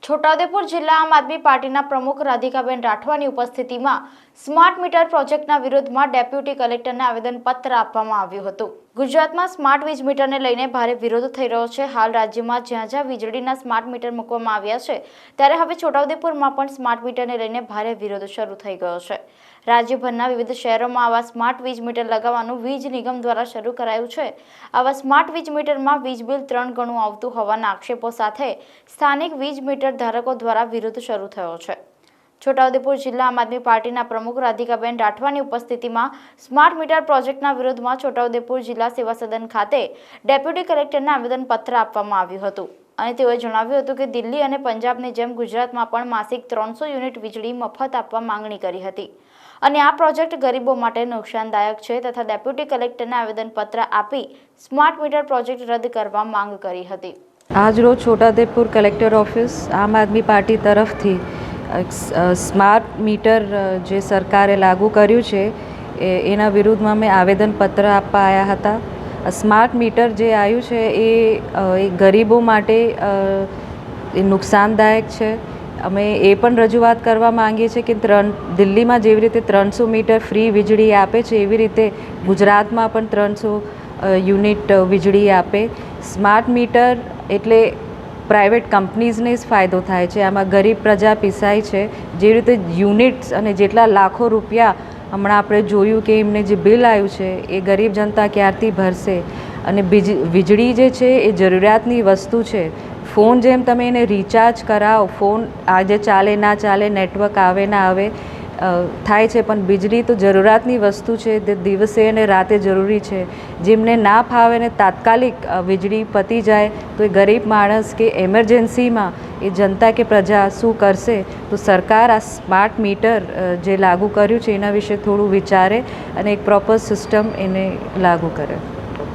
છોટાઉદેપુર જિલ્લા આમ આદમી પાર્ટીના પ્રમુખ રાધિકાબેન રાઠવાની ઉપસ્થિતિમાં સ્માર્ટ મીટર પ્રોજેક્ટના વિરોધમાં ડેપ્યુટી કલેક્ટરને આવેદનપત્ર આપવામાં આવ્યું હતું। ગુજરાતમાં સ્માર્ટ વીજ મીટરને લઈને ભારે વિરોધ થઈ રહ્યો છે। હાલ રાજ્યમાં જ્યાં જ્યાં વીજળીના સ્માર્ટ મીટર મૂકવામાં આવ્યા છે, ત્યારે હવે છોટાઉદેપુરમાં પણ સ્માર્ટ મીટરને લઈને ભારે વિરોધ શરૂ થઈ ગયો છે। રાજ્યભરના વિવિધ શહેરોમાં આવા સ્માર્ટ વીજ મીટર લગાવવાનું વીજ નિગમ દ્વારા શરૂ કરાયું છે। આવા સ્માર્ટ વીજ મીટરમાં વીજ બિલ 3 ગણું આવતું હોવાના આક્ષેપો સાથે સ્થાનિક વીજ મીટર ધારકો દ્વારા વિરોધ શરૂ થયો છે। છોટાઉદેપુર જિલ્લા આમ આદમી પાર્ટીના પ્રમુખ રાધિકાબેન રાઠવાની ઉપસ્થિતિમાં સ્માર્ટ મીટર પ્રોજેક્ટના વિરોધમાં છોટાઉદેપુર જિલ્લા સેવા સદન ખાતે ડેપ્યુટી કલેક્ટરને આવેદનપત્ર આપવામાં આવ્યું હતું અને તેઓએ જણાવ્યું હતું કે દિલ્હી અને પંજાબની જેમ ગુજરાતમાં પણ માસિક 300 યુનિટ વીજળી મફત આપવા માંગણી કરી હતી અને આ પ્રોજેક્ટ ગરીબો માટે નુકસાનદાયક છે તથા ડેપ્યુટી કલેક્ટરને આવેદનપત્ર આપી સ્માર્ટ મીટર પ્રોજેક્ટ રદ કરવા માંગ કરી હતી। આજ રોજ છોટાઉદેપુર કલેક્ટર ઓફિસ આમ આદમી પાર્ટી તરફથી સ્માર્ટ મીટર જે સરકારે લાગુ કર્યું છે એના વિરુદ્ધમાં મેં આવેદનપત્ર આપવા આવ્યા હતા। સ્માર્ટ મીટર જે આવ્યું છે એ ગરીબો માટે નુકસાનદાયક છે। અમે એ પણ રજૂઆત કરવા માંગીએ છીએ કે દિલ્હીમાં જેવી રીતે 300 મીટર ફ્રી વીજળી આપે છે, એવી રીતે ગુજરાતમાં પણ 300 યુનિટ વીજળી આપે। સ્માર્ટ મીટર એટલે પ્રાઇવેટ કંપનીઝને જ ફાયદો થાય છે, આમાં ગરીબ પ્રજા પીસાય છે। જેવી રીતે યુનિટ્સ અને જેટલા લાખો રૂપિયા હમણાં આપણે જોયું કે એમને જે બિલ આવ્યું છે એ ગરીબ જનતા ક્યારથી ભરશે? અને વીજળી જે છે એ જરૂરિયાતની વસ્તુ છે। ફોન જેમ તમે એને રિચાર્જ કરાવો, ફોન આજે ચાલે ના ચાલે, નેટવર્ક આવે ના આવે થાય છે, પણ વીજળી તો જરૂરિયાતની વસ્તુ છે, તે દિવસે અને રાતે જરૂરી છે। જેમને ના ફાવે ને તાત્કાલિક વીજળી પતી જાય તો એ ગરીબ માણસ કે એમરજન્સીમાં એ જનતા કે પ્રજા શું કરશે? તો સરકાર આ સ્માર્ટ મીટર જે લાગુ કર્યું છે એના વિશે થોડું વિચારે અને એક પ્રોપર સિસ્ટમ એને લાગુ કરે।